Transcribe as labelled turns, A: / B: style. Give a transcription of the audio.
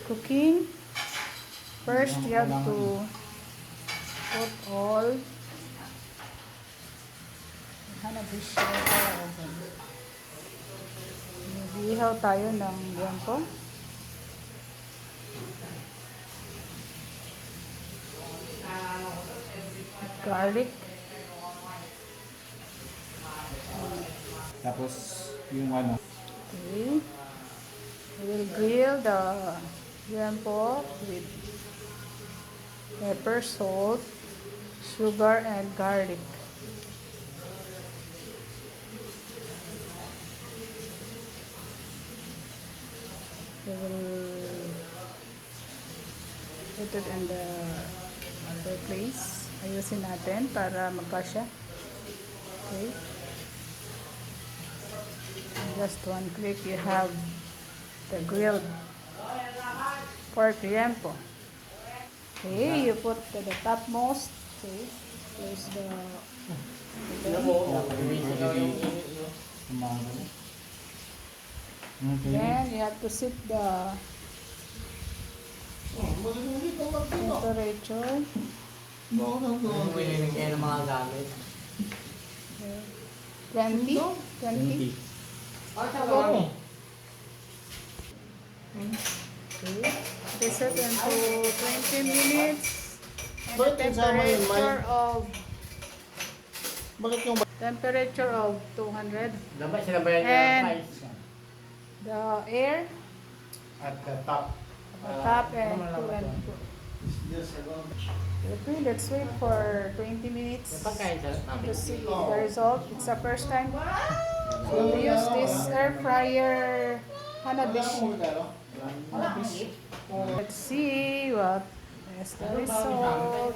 A: cooking. First, you have to put all Hanabishi oven. Nag-ihaw tayo ng liempo. Garlic.
B: Tapos, yung ano.
A: Okay. We will grill the liempo with pepper, salt, sugar, and garlic. We will put it in the other place. Ayusin natin para magkasya. Okay. Just one click, you have the grilled pork liempo. Okay, you put to the topmost. Okay, there's the. Then you have to set the temperature. 20. 20. Okay. Reset into 20 minutes. And the temperature of 200. And the air
B: At the top.
A: and 2. Okay, let's wait for 20 minutes to see the result. It's the first time we use this air fryer Hanabishi. Let's see what is the result.